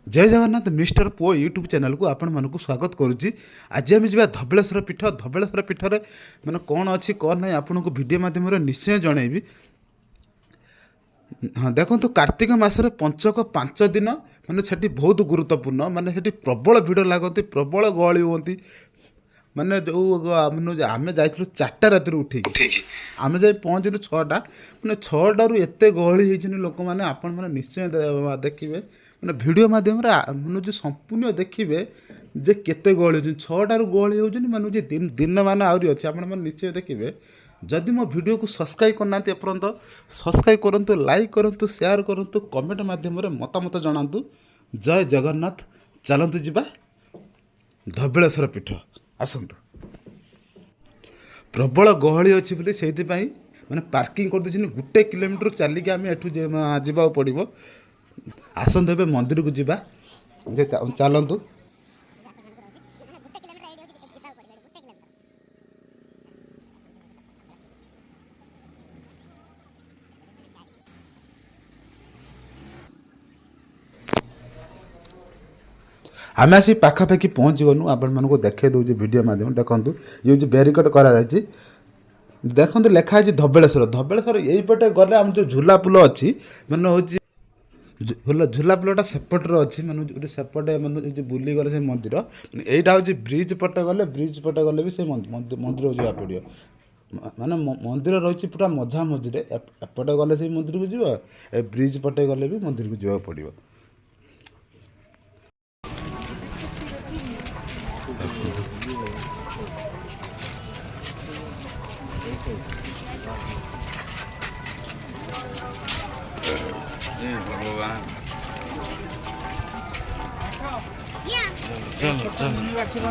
जय जगन्नाथ मिस्टर पो YouTube channel को आपण मानक स्वागत करुच्ची। आज आम जा धबलेश्वर पीठ। धबलेश्वर पीठर मैंने कौन अच्छी कौन ना आपन को वीडियो माध्यम निश्चय जनइबी। हाँ देखो तो कार्तिक मासर पंचक 5 दिन मैंने से बहुत गुरुत्वपूर्ण मैंने से प्रबल भिड़ लगती प्रबल गहली हुई मैंने जो मैंने आम जाइलु 4टा राति उठे आम जा पहुँचलु 6टा मैंने 6टारू एत गहली होती लोक मैंने आपण मैंने निश्चय देखिए मैंने वीडियो माध्यम मैंने जो संपूर्ण देखिए जे केते गहली हो 6टारू गहली होती मैंने दिन दिन मान आहरी अच्छे आप निश्चय देखिए। जदि मो वीडियो को सब्सक्राइब करना एपर्यंत सब्सक्राइब करूँ लाइक करूँ शेयर करूँ कमेंट माध्यम मतामत जनातु। जय जगन्नाथ चलतु जा धबलेश्वर पीठ आसतु। प्रबल गहली अच्छी बोली से मैंने पार्किंग कर देछिन 1 किलोमीटर चलिकी आम एठू जावाक पड़ो। आसतु ए मंदिर को जीवा चलतु। आम आसी पाखापाखि पहुँच गलु आपण मानक देखे दूसरे वीडियो माध्यम देखूँ ये जो बैरिकेड करा देखो लिखाई धबलेश्वर। धबलेश्वर यहीपटे गले आम जो झूला पुल अच्छी मैंने हूँ झूला पुलटा सेपटे अच्छी मैंने सेपटे मैंने बुली गले से मंदिर यहाँ हूँ ब्रिज पटे गले भी से मंदिर जावा पड़ो माने मंदिर रही पूरा मझा मझे एपटे गले से मंदिर को जीव ब्रिज पटे गले भी मंदिर को जावा पड़ो। भगवान चलो चलो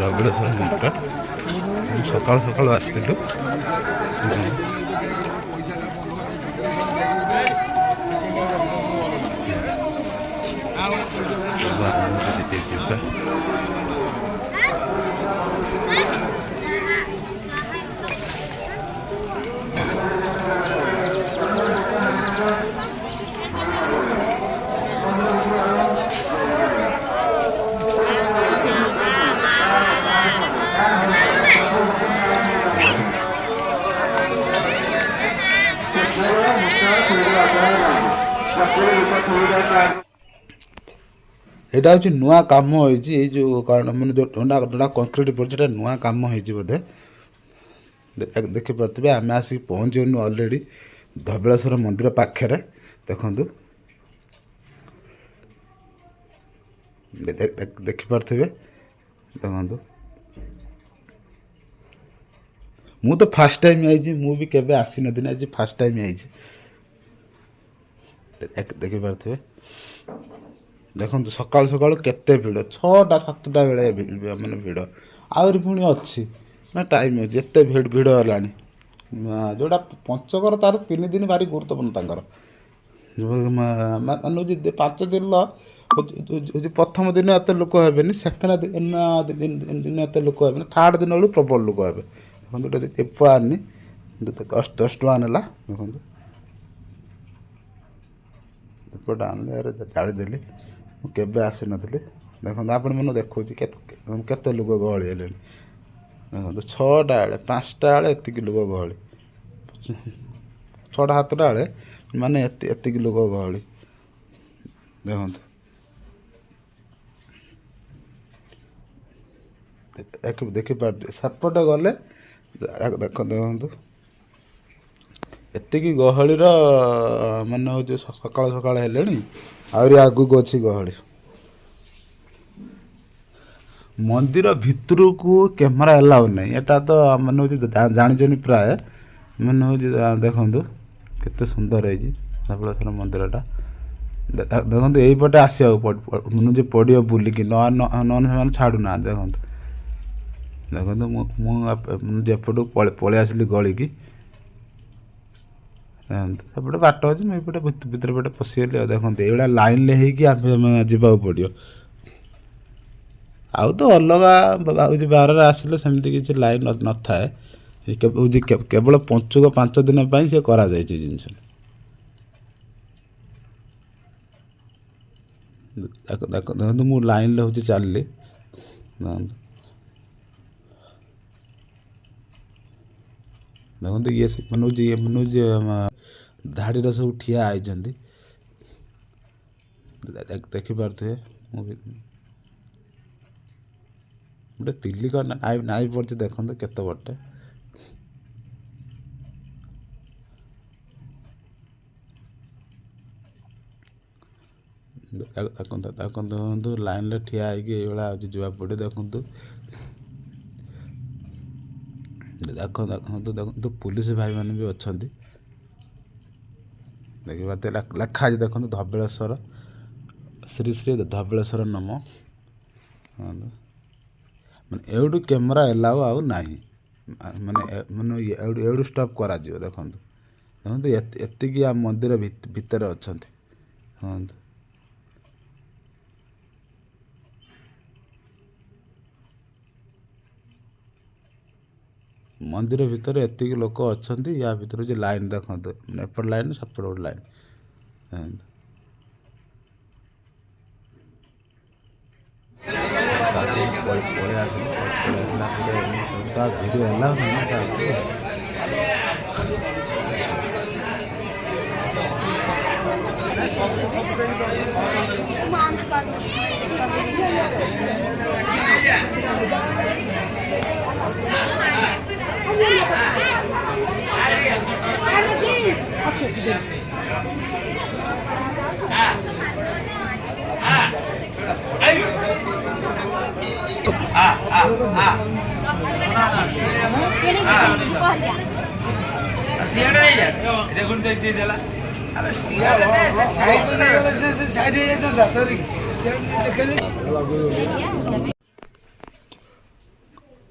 धबलेश्वर मंदिर सकाल सकाल आसलु यहाँ हूँ नुआ कम होती जो कारण मैंने जो जोड़ा कंक्रीट पड़े नुआ कम हो बोधे देखिपे आम आसिक पहुँच गलु अलरेडी धबलेश्वर मंदिर पाखे देखु देखिपे देखु मु तो फास्ट टाइम आई मुझे केवे आसी नी आज फास्ट टाइम आई देखिपे देखो सकाल सकाल केते भिड़ 6टा 7टा बेले मैंने भिड़ आहरी पुणी अच्छी ना टाइम अच्छे एत भिड़ भिड़ है जोड़ा पंचकर तार 3 दिन भारी गुरुत्वपूर्ण मानू 5 दिन प्रथम दिन एत लोक हे सेकेंड दिन एत लोक हे थर्ड दिन बेलू प्रबल लोक हे देखो दीप आनी 10 टଙ୍କା ना देखो दीपटा आनले जाड़देली केवे आसी नी देखो आपण मैंने देखा केते लोक गहली है देखो 6टा बेले 5टा बेले एतिक लोक गहली 6टा 7टा बेले माने एतिक लोक गहली देखो देखिपार सेपटे गले देख देखु एतिक गहली मान हूँ सकाल सकाल है आहरी आगू अच्छी गहली मंदिर भितर को कैमेरा एलाउ नहीं एटा तो मैंने हूँ जानी प्राय मैंने हूँ देखु केते सुंदर है धबलेश्वर मंदिरटा देखो यहीपटे आसा मैंने पड़ो बुलिकी न छाड़ूना देखो देखो मुझे पलि आसली गली की सेपटे बाट अच्छे मुझे भितर पटे पशिगली देखते ये लाइन ले होगी जावाक पड़ो ଆଉ ତ ଅଲଗା ହେଉଛି ବାରରେ ଆସିଲେ ସେମିତି କିଛି ଲାଇନ୍ ନଥାଏ। ହେଉଛି କେବଳ ପଞ୍ଚୁକ 5 ଦିନ ପାଇଁ ସେ କରାଯାଇଛି ଜିନିଷ। ଦେଖନ୍ତୁ ମୁଁ ଲାଇନ୍ରେ ହେଉଛି ଚାଲିଲି। ଦେଖନ୍ତୁ ଇଏ ମାନେ ହେଉଛି ଧାଡ଼ିର ସବୁ ଠିଆ ହେଇଛନ୍ତି, ଦେଖିପାରୁଥିବେ। ମୁଁ ଗୋଟେ ତିଲିକ ନାଇଁ ପଡ଼ିଛି, ଦେଖନ୍ତୁ କେତେ ବଟେ। ଦେଖନ୍ତୁ ଲାଇନ୍ରେ ଠିଆ ହେଇକି ଏଇଭଳିଆ ହେଉଛି ଯିବାକୁ ପଡ଼େ। ଦେଖନ୍ତୁ ପୁଲିସ ଭାଇମାନେ ବି ଅଛନ୍ତି, ଦେଖିପାରୁଥିବେ। ଲେଖା ଅଛି ଦେଖନ୍ତୁ ଧବଳେଶ୍ୱର, ଶ୍ରୀ ଶ୍ରୀ ଧବଳେଶ୍ୱର ନମ। ମାନେ ଏଇଠୁ କ୍ୟାମେରା ଏଲାଉ ଆଉ ନାହିଁ, ମାନେ ଏଇଠୁ ଷ୍ଟପ୍ କରାଯିବ। ଦେଖନ୍ତୁ ଏତିକି ମନ୍ଦିର ଭିତରେ ଅଛନ୍ତି। ଦେଖନ୍ତୁ ମନ୍ଦିର ଭିତରେ ଏତିକି ଲୋକ ଅଛନ୍ତି। ୟା ଭିତରେ ଯେ ଲାଇନ୍ ଦେଖନ୍ତୁ, ଏପଟ ଲାଇନ୍ ସେପଟ ଗୋଟେ ଲାଇନ୍। ପଳେଇ ଆସିଲା ତା ଭିଡ଼ିଓ ହେଲା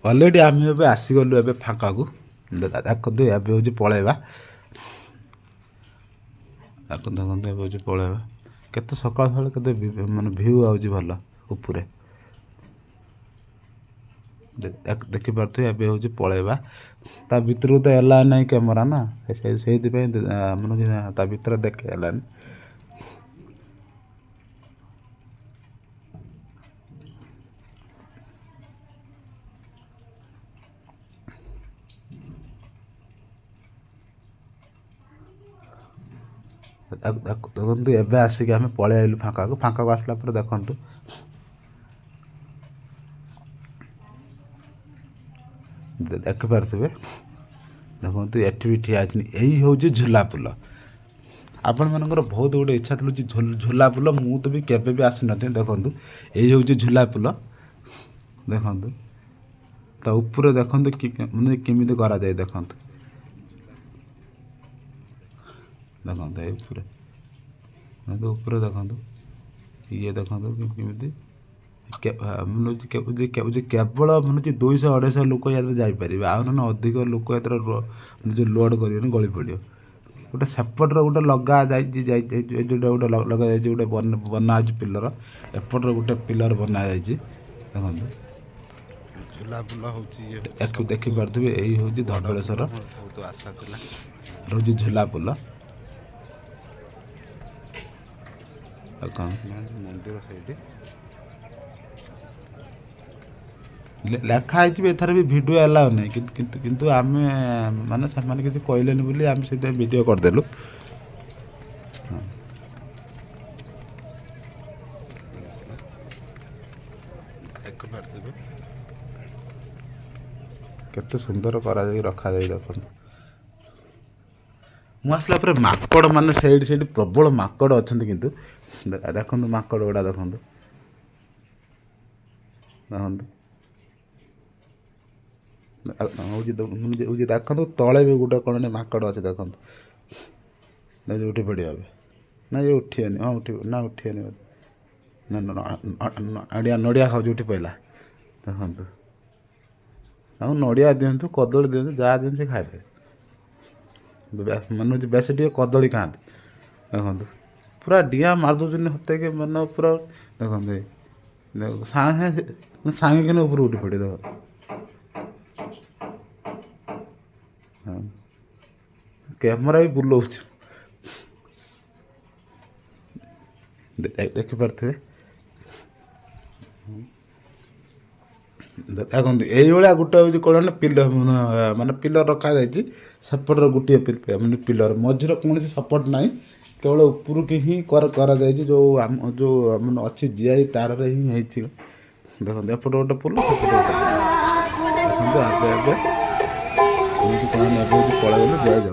ଅଲରେଡ଼ି ଆମେ ଏବେ ଆସିଗଲୁ ଏବେ ଫାଙ୍କାକୁ। ଦେଖନ୍ତୁ ଏବେ ହେଉଛି ପଳେଇବା। ଦେଖନ୍ତୁ ଏବେ ହେଉଛି ପଳେଇବା। କେତେ ସକାଳ ସକାଳ କେତେ ମାନେ ଭିଉ ଆଉଛି ଭଲ ଉପରେ, ଦେଖିପାରୁଥିବେ। ଏବେ ହେଉଛି ପଳେଇବା। ତା ଭିତରକୁ ତ ହେଲା ନାହିଁ କ୍ୟାମେରା ନା, ସେଇଥିପାଇଁ ମାନେ ତା ଭିତରେ ଦେଖି ହେଲାନି। ଦେଖନ୍ତୁ ଏବେ ଆସିକି ଆମେ ପଳେଇ ଆଇଲୁ ଫାଙ୍କାକୁ ଆସିଲା ପରେ ଦେଖନ୍ତୁ ଦେଖିପାରୁଥିବେ। ଦେଖନ୍ତୁ ଏଠି ବି ଠିଆ ହେଇଛନ୍ତି। ଏଇ ହେଉଛି ଝୁଲା ପୋଲ। ଆପଣମାନଙ୍କର ବହୁତ ଗୋଟେ ଇଚ୍ଛା ଥିଲା ଯେ ଝୁଲା ପୋଲ, ମୁଁ ତ ବି କେବେ ବି ଆସିନଥିଲି। ଦେଖନ୍ତୁ ଏଇ ହେଉଛି ଝୁଲା ପୋଲ। ଦେଖନ୍ତୁ ତା ଉପରେ ଦେଖନ୍ତୁ ମାନେ କେମିତି କରାଯାଏ। ଦେଖନ୍ତୁ ଏଇ ଉପରେ ଦେଖନ୍ତୁ ଇଏ ଦେଖନ୍ତୁ କେମିତି କେବଳ ମାନେ 200-250 ଲୋକ ଏଥିରେ ଯାଇପାରିବେ। ଆଉ ନହେଲେ ଅଧିକ ଲୋକ ଏଥିରେ ଲୋଡ଼ କରିବେନି, ଗଳି ପଡ଼ିବ। ଗୋଟେ ସେପଟର ଗୋଟେ ଲଗା ଯାଇଛି ଯୋଉଟା ଗୋଟେ ଲଗାଯାଇଛି, ଗୋଟେ ବନା ଅଛି ପିଲର। ଏପଟର ଗୋଟେ ପିଲର ବନା ଯାଇଛି। ଦେଖନ୍ତୁ ଝୁଲା ପୋଲ ହେଉଛି, ଦେଖିପାରୁଥିବେ। ଏଇ ହେଉଛି ଧବଳେଶ୍ୱର, ବହୁତ ଆଶା ଥିଲା ରହୁଛି ଝୁଲା ପୋଲ। ମନ୍ଦିର ସେଇଠି ଲେଖା ହେଇଛି ଏଥର ବି ଭିଡ଼ିଓ ଆଲାଉ ନାହିଁ, କିନ୍ତୁ ଆମେ ମାନେ ସେମାନେ କିଛି କହିଲେନି ବୋଲି ଆମେ ସେଥିପାଇଁ ଭିଡ଼ିଓ କରିଦେଲୁ। ଦେଖିପାରୁଥିବେ କେତେ ସୁନ୍ଦର କରାଯାଇ ରଖାଯାଇ। ଦେଖନ୍ତୁ ମୁଁ ଆସିଲା ପରେ ମାଙ୍କଡ଼ ମାନେ ସେଇଠି ପ୍ରବଳ ମାଙ୍କଡ଼ ଅଛନ୍ତି। କିନ୍ତୁ ଦେଖନ୍ତୁ ମାଙ୍କଡ଼ ଗୁଡ଼ା ଦେଖନ୍ତୁ ଦେଖନ୍ତୁ ତଳେ ବି ଗୋଟେ କ'ଣ ମାଙ୍କଡ଼ ଅଛି। ଦେଖନ୍ତୁ ଉଠି ପଡ଼ିବ ଏବେ, ନା ଇଏ ଉଠିବନି। ହଁ ଉଠିବ, ନା ଉଠିବନି। ନଡ଼ିଆ ଖାଉଛି, ଉଠି ପଡ଼ିଲା। ଦେଖନ୍ତୁ ତାଙ୍କୁ ନଡ଼ିଆ ଦିଅନ୍ତୁ, କଦଳୀ ଦିଅନ୍ତୁ, ଯାହା ଦିଅନ୍ତୁ ସେ ଖାଇଦେବେ। ମାନେ ବେଶୀ ଟିକେ କଦଳୀ ଖାଆନ୍ତି। ଦେଖନ୍ତୁ ପୁରା ଡିଆଁ ମାରି ଦେଉଛନ୍ତି ହତେକେ, ମାନେ ପୁରା ଦେଖନ୍ତୁ ଦେଖ ସାଙ୍ଗେ ସାଙ୍ଗେ କିନା ଉପରୁ ଉଠି ପଡ଼େ ଦେଖ। ହଁ କ୍ୟାମେରା ବି ବୁଲଉଛି ଦେଖିପାରୁଥିବେ। ଦେଖନ୍ତୁ ଏଇଭଳିଆ ଗୋଟେ ହେଉଛି କ'ଣ ନା ପିଲର ମାନେ ପିଲର ରଖାଯାଇଛି ସେପଟର ଗୋଟିଏ ମାନେ ପିଲର ମଝିରେ କୌଣସି ସପୋର୍ଟ ନାହିଁ କେବଳ ଉପରକୁ ହିଁ କରାଯାଇଛି ଯେଉଁ ଯେଉଁ ମାନେ ଅଛି ଜିଆଇ ତାରରେ ହିଁ ହେଇଛି। ଦେଖନ୍ତୁ ଏପଟେ ଗୋଟେ ପୋଲ ସେପଟେ ଗୋଟେ ପୋଲ। ଦେଖନ୍ତୁ ଏବେ ଏମିତି କ'ଣ ଏବେ ପଳେଇଗଲେ ଜୟ ଜଗନ୍ନାଥ।